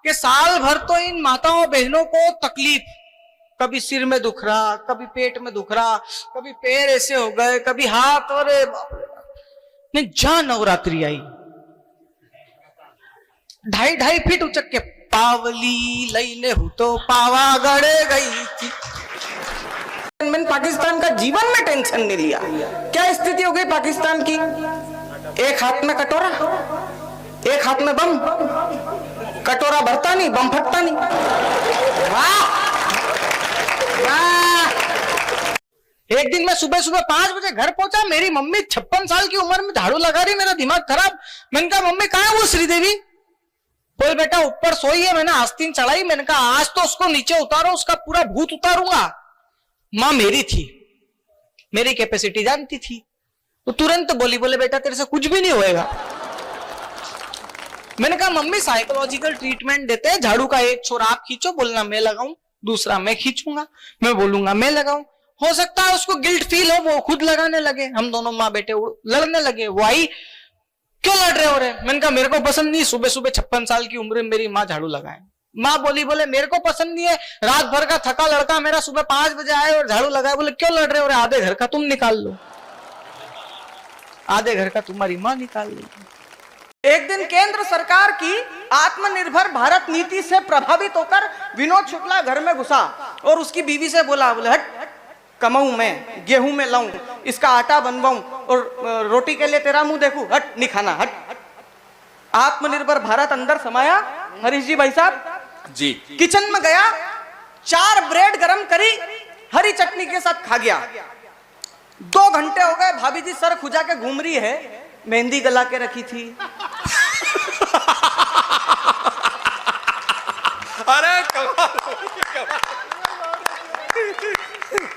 कि साल भर तो इन माताओं बहनों को तकलीफ, कभी सिर में दुख रहा, कभी पेट में दुख रहा, कभी पैर ऐसे हो गए, कभी हाथ, और जहां नवरात्रि आई 2.5 फीट उचक के पावली लईने हूं तो पावागढ़ गई थी। मैंने पाकिस्तान का जीवन में टेंशन नहीं लिया। क्या स्थिति हो गई पाकिस्तान की? एक हाथ में कटोरा, एक हाथ में बम, कटोरा भरता नहीं, बम फटता नहीं। वाह वाह। एक दिन मैं सुबह सुबह 5 बजे घर पहुंचा, मेरी मम्मी 56 साल की उम्र में झाड़ू लगा रही, मेरा दिमाग खराब। मैंने कहा मम्मी कहाँ है वो श्रीदेवी? बोल बेटा ऊपर सोई है, मैंने आस्तीन चढ़ाई। मैंने कहा आज तो उसको नीचे उतारो, उसका पूरा भूत उतारूंगा। मां मेरी थी, मेरी कैपेसिटी जानती थी, तो तुरंत बोली, बोले बेटा तेरे से कुछ भी नहीं होएगा। मैंने कहा मम्मी साइकोलॉजिकल ट्रीटमेंट देते हैं, झाड़ू का एक छोर आप खींचो, बोलना मैं लगाऊं, दूसरा मैं खींचूंगा, मैं बोलूंगा मैं लगाऊं। हो सकता है उसको गिल्ट फील हो, वो खुद लगाने लगे, हम दोनों माँ बेटे लड़ने लगे। वो आई, क्यों लड़ रहे हो रहे? मैंने कहा मेरे को पसंद नहीं सुबह सुबह 56 साल की उम्र में मेरी माँ झाड़ू लगाए। माँ बोली, बोले मेरे को पसंद नहीं है, रात भर का थका लड़का मेरा सुबह 5 बजे आए और झाड़ू लगाए। बोले क्यों लड़ रहे हो? आधे घर का तुम निकाल लो, आधे घर का तुम्हारी माँ निकाल लो। एक दिन केंद्र सरकार की आत्मनिर्भर भारत नीति से प्रभावित होकर विनोद शुक्ला घर में घुसा और उसकी बीवी से बोला, बोले हट कमाऊं मैं, गेहूं में लाऊं, इसका आटा बनवाऊं और रोटी के लिए तेरा मुंह देखूं, हट नहीं खाना, हट। आत्मनिर्भर भारत अंदर समाया। हरीश जी भाई साहब जी किचन में गया, 4 ब्रेड गरम करी, हरी चटनी के साथ खा गया। 2 घंटे हो गए, भाभी जी सर खुजा के घूम रही है, मेहंदी गला के रखी थी। अरे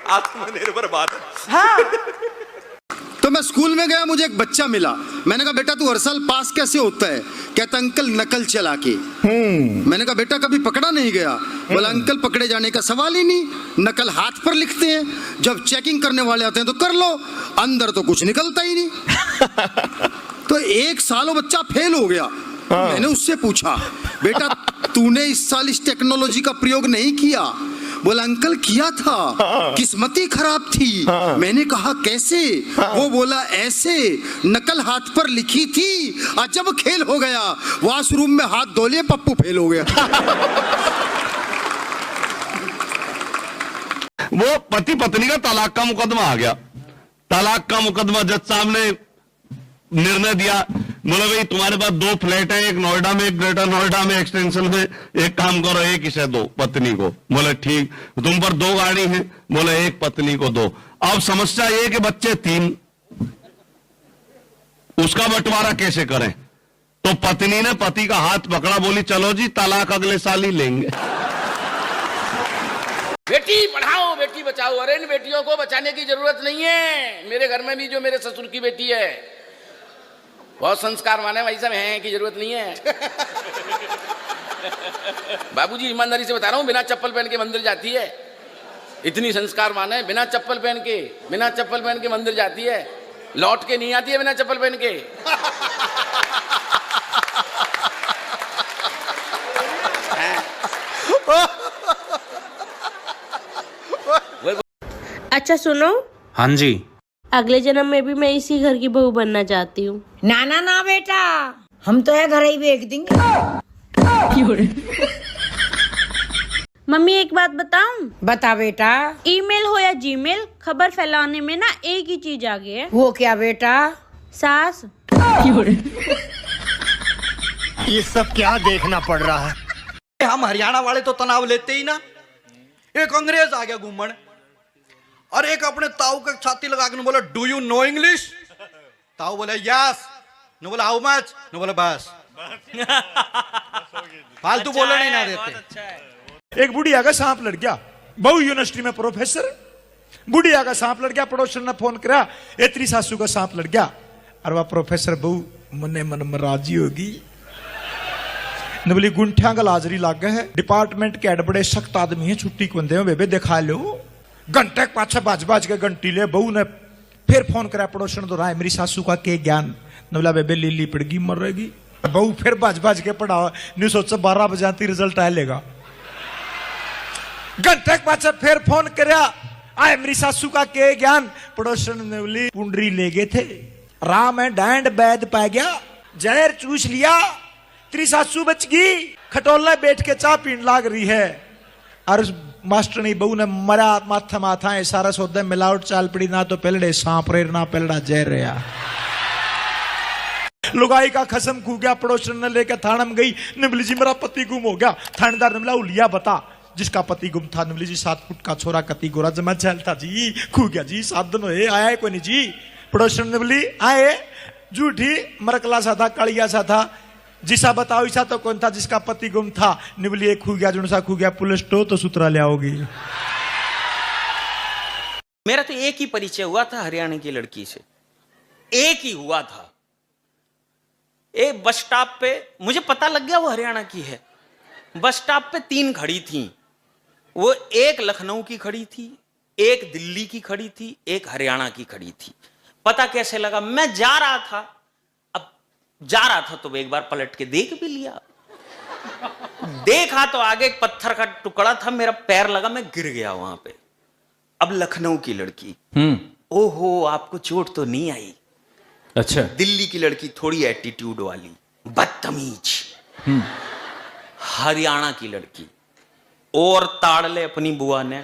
आत्मनिर्भर भारत। हाँ। तो मैं स्कूल में गया, मुझे एक बच्चा मिला। मैंने कहा बेटा तू हर साल पास कैसे होता है? कहता अंकल नकल चला के। मैंने कहा बेटा कभी पकड़ा नहीं गया? बोला अंकल पकड़े जाने का सवाल ही नहीं, नकल हाथ पर लिखते हैं, जब चेकिंग करने वाले आते हैं तो कर लो, अंदर तो कुछ निकलता ही नहीं। तो 1 साल वो बच्चा फेल हो गया। मैंने उससे पूछा बेटा तूने इस साल इस टेक्नोलॉजी का प्रयोग नहीं किया? बोला अंकल किया था, किस्मती खराब थी। मैंने कहा कैसे? वो बोला ऐसे, नकल हाथ पर लिखी थी और जब खेल हो गया वॉशरूम में हाथ धो लिए, पप्पू फेल हो गया। वो पति पत्नी का तलाक का मुकदमा आ गया। तलाक का मुकदमा जज साहब ने निर्णय दिया, बोले भाई तुम्हारे पास 2 फ्लैट है, एक नोएडा में एक ग्रेटर नोएडा में एक्सटेंशन में, एक काम करो एक इसे दो पत्नी को। बोले ठीक। तुम पर 2 गाड़ी है, बोले एक पत्नी को दो। अब समस्या ये कि बच्चे 3, उसका बंटवारा कैसे करें? तो पत्नी ने पति का हाथ पकड़ा, बोली चलो जी तलाक अगले साल ही लेंगे। बेटी पढ़ाओ बेटी बचाओ। अरे इन बेटियों को बचाने की जरूरत नहीं है। मेरे घर में भी जो मेरे ससुर की बेटी है बहुत संस्कार माने, वही सब हैं की जरूरत नहीं है। बाबूजी ईमानदारी से बता रहा हूँ, बिना चप्पल पहन के मंदिर जाती है। इतनी संस्कार माने, बिना चप्पल पहन के मंदिर जाती है, लौट के नहीं आती है बिना चप्पल पहन के। अच्छा सुनो। हाँ जी। अगले जन्म में भी मैं इसी घर की बहू बनना चाहती हूँ। ना ना ना बेटा, हम तो है घर ही बेच देंगे। मम्मी एक बात बताऊं? बता बेटा। ईमेल हो या जीमेल, खबर फैलाने में ना एक ही चीज आ गई है। वो क्या बेटा? सास। ये सब क्या देखना पड़ रहा है? हम हरियाणा वाले तो तनाव लेते ही ना। एक अंग्रेज आ गया घूमन, और एक अपने ताऊ का छाती लगा के बोला डू यू नो इंग्लिश? ताऊ बोले यस। न बोला हाउ मच? न बोला बस। फालतू बोलने नहीं ना देते। एक बुढ़िया का सांप लड़ गया, बहु यूनिवर्सिटी में प्रोफेसर। बुढ़िया का सांप लड़ गया, पड़ोसन ने फोन करा, तेरी सासू का सांप लड़ गया। और वह प्रोफेसर बहु मने मन में राजी होगी। न बोली गुंठिया का लाजरी लाग गया है, डिपार्टमेंट के बड़े सख्त आदमी है, छुट्टी को दे बेबे दिखा लो। घंटे के पाछे बाज के घंटी ले। बहू ने फिर फोन करा, पड़ोसन तो राय मेरी सासू का के ज्ञान? न बोला बेबे लीली पड़गी मर रहेगी। बहू फिर भज के पढ़ा नहीं सोचा 12 बजे आती रिजल्ट आया लेगा घंटे के बाद फिर फोन करया आए मेरी सासू का के ज्ञान पड़ोसन ने बोली पुंडरी ले गए थे राम है डैंड बैद पा गया जहर चूस लिया तेरी सासू बच गई खटोला बैठ के चाह पीन लाग रही है और उस मास्टरनी बहू ने मरा माथा माथा है सारा सौदा मिलावट चाल पड़ी ना तो पहले सांप रे ना पहला जहर रहा लुगाई का खसम खू गया पड़ोसन ने लेकर थाना में गई निबली जी मेरा पति गुम हो गया थानेदार ने बोला उलिया बता जिसका पति गुम था निबली जी 7 फुट का छोरा कति गोरा जमा चलता जी खू गया जी 7 दिन हुए आया कोई नहीं जी पड़ोसन ने बोली आए झूठी मरकला सा था कड़िया सा था जिसा बताओ ऐसा तो कौन था जिसका पति गुम था निबली एक खू गया जुनसा खू गया पुलिस तो सुतरा ले आओगी। मेरा तो एक ही परिचय हुआ था हरियाणा की लड़की से, एक ही हुआ था। एक बस स्टॉप पे मुझे पता लग गया वो हरियाणा की है। बस स्टॉप पे 3 खड़ी थी, वो एक लखनऊ की खड़ी थी, एक दिल्ली की खड़ी थी, एक हरियाणा की खड़ी थी। पता कैसे लगा? मैं जा रहा था, अब जा रहा था तो एक बार पलट के देख भी लिया। देखा तो आगे एक पत्थर का टुकड़ा था, मेरा पैर लगा, मैं गिर गया वहां पे। अब लखनऊ की लड़की, ओहो आपको चोट तो नहीं आई? अच्छा। दिल्ली की लड़की थोड़ी एटीट्यूड वाली, बदतमीज। हरियाणा की लड़की और ताड़ ले अपनी बुआ ने।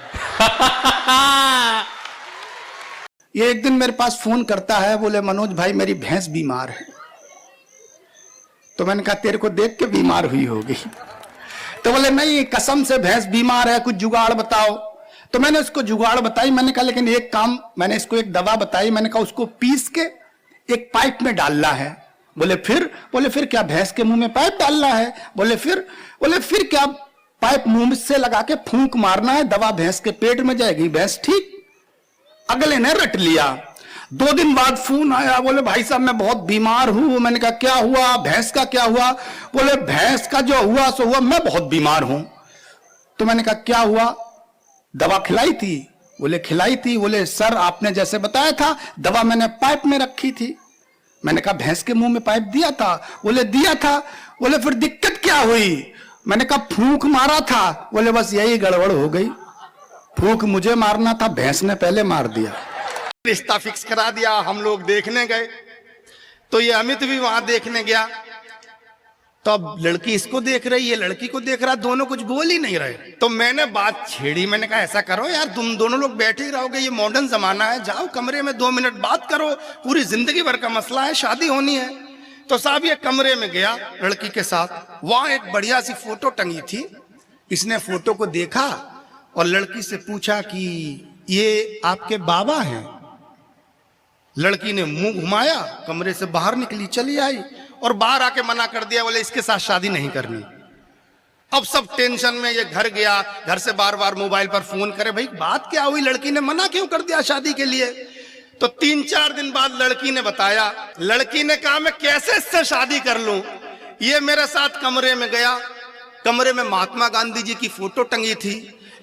ये एक दिन मेरे पास फोन करता है, बोले मनोज भाई मेरी भैंस बीमार है। तो मैंने कहा तेरे को देख के बीमार हुई होगी। तो बोले नहीं कसम से भैंस बीमार है, कुछ जुगाड़ बताओ। तो मैंने उसको जुगाड़ बताई। मैंने कहा लेकिन एक काम, मैंने इसको एक दवा बताई। मैंने कहा उसको पीस के एक पाइप में डालना है। बोले फिर क्या भैंस के मुंह में पाइप डालना है? बोले फिर क्या पाइप मुंह से लगा के फूंक मारना है, दवा भैंस के पेट में जाएगी, भैंस ठीक। अगले ने रट लिया। 2 दिन बाद फोन आया, बोले भाई साहब मैं बहुत बीमार हूं। मैंने कहा क्या हुआ? भैंस का क्या हुआ? बोले भैंस का जो हुआ सो हुआ, मैं बहुत बीमार हूं। तो मैंने कहा क्या हुआ? दवा खिलाई थी? बोले खिलाई थी। बोले सर आपने जैसे बताया था दवा मैंने पाइप में रखी थी। मैंने कहा भैंस के मुंह में पाइप दिया था? बोले दिया था। बोले फिर दिक्कत क्या हुई? मैंने कहा फूंक मारा था। बोले बस यही गड़बड़ हो गई, फूंक मुझे मारना था, भैंस ने पहले मार दिया। रिश्ता फिक्स करा दिया। हम लोग देखने गए तो ये अमित भी वहां देखने गया। तो अब लड़की इसको देख रही है, लड़की को देख रहा, दोनों कुछ बोल ही नहीं रहे। तो मैंने बात छेड़ी। मैंने कहा ऐसा करो यार, तुम दोनों लोग बैठे ही रहोगे, ये मॉडर्न जमाना है, जाओ कमरे में 2 मिनट बात करो, पूरी जिंदगी भर का मसला है, शादी होनी है। तो साहब ये कमरे में गया लड़की के साथ। वहां एक बढ़िया सी फोटो टंगी थी। इसने फोटो को देखा और लड़की से पूछा कि ये आपके बाबा हैं? लड़की ने मुंह घुमाया, कमरे से बाहर निकली, चली आई और बाहर आके मना कर दिया, बोले इसके साथ शादी नहीं करनी। अब सब टेंशन में ये घर गया, घर से बार बार मोबाइल पर फोन करे, भाई बात क्या हुई, लड़की ने मना क्यों कर दिया शादी के लिए? तो 3-4 दिन बाद लड़की ने बताया। लड़की ने कहा मैं कैसे इससे शादी कर लूं? ये मेरे साथ कमरे में गया, कमरे में महात्मा गांधी जी की फोटो टंगी थी,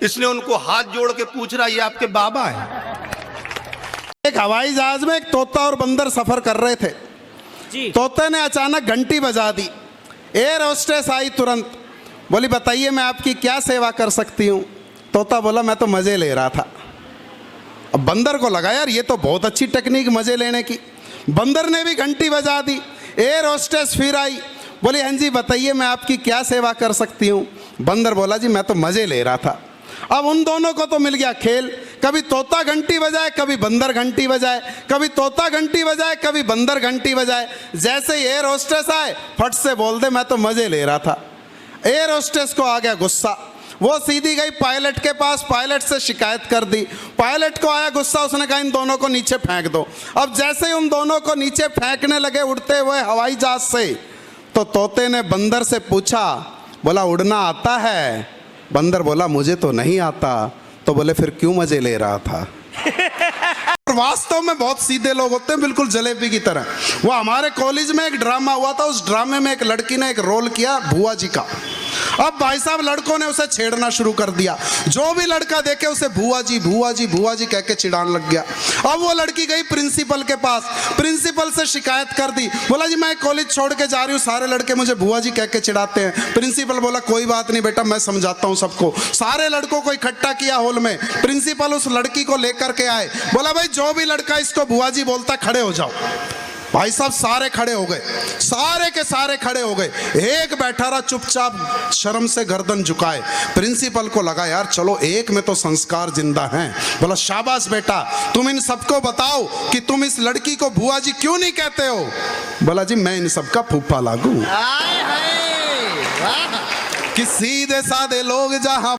इसने उनको हाथ जोड़ के पूछ रहा ये आपके बाबा है? एक हवाई जहाज में एक तोता और बंदर सफर कर रहे थे जी। तोते ने अचानक घंटी बजा दी। एयर होस्टेस आई तुरंत, बोली बताइए मैं आपकी क्या सेवा कर सकती हूँ? तोता बोला मैं तो मजे ले रहा था। अब बंदर को लगा यार ये तो बहुत अच्छी टेक्निक मजे लेने की। बंदर ने भी घंटी बजा दी। एयर होस्टेस फिर आई, बोली हाँ जी बताइए मैं आपकी क्या सेवा कर सकती हूँ? बंदर बोला जी मैं तो मजे ले रहा था। अब उन दोनों को तो मिल गया खेल, कभी तोता घंटी बजाए, कभी बंदर घंटी बजाए, कभी तोता घंटी बजाए, कभी बंदर घंटी बजाए। जैसे ही एयर होस्टेस आए फट से बोल दे मैं तो मजे ले रहा था। एयर होस्टेस को आ गया गुस्सा, वो सीधी गई पायलट के पास, पायलट से शिकायत कर दी। पायलट को आया गुस्सा, उसने कहा इन दोनों को नीचे फेंक दो। अब जैसे ही उन दोनों को नीचे फेंकने लगे उड़ते हुए हवाई जहाज से, तो तोते ने बंदर से पूछा, बोला उड़ना आता है? बंदर बोला मुझे तो नहीं आता। तो बोले फिर क्यों मजे ले रहा था? वास्तव में बहुत सीधे लोग होते हैं, बिल्कुल जलेबी की तरह। वो हमारे कॉलेज में एक ड्रामा हुआ था, उस ड्रामे में एक लड़की ने एक रोल किया बुआ जी का। अब भाई साहब लड़कों ने उसे छेड़ना शुरू कर दिया, जो भी लड़का देखे उसे भुआ जी भुआ जी भुआ जी कह के चिढ़ाने लग गया। अब वो लड़की गई प्रिंसिपल के पास, प्रिंसिपल से शिकायत कर दी, बोला जी मैं कॉलेज छोड़ के जा रही हूँ, सारे लड़के मुझे भुआ जी कह के चिढ़ाते हैं। प्रिंसिपल बोला कोई बात नहीं बेटा, मैं समझाता हूँ सबको। सारे लड़कों को इकट्ठा किया हॉल में, प्रिंसिपल उस लड़की को लेकर के आए, बोला भाई जो भी लड़का इसको भुआ जी बोलता खड़े हो जाओ। भाई साहब सारे खड़े हो गए, सारे के सारे खड़े हो गए, एक बैठा रहा चुपचाप शर्म से गर्दन झुकाए। प्रिंसिपल को लगा यार चलो एक में तो संस्कार जिंदा हैं। बोला शाबाश बेटा, तुम इन सबको बताओ कि तुम इस लड़की को भुआ जी क्यों नहीं कहते हो। बोला जी मैं इन सबका फूफा लागू कि सीधे साधे लोग जहां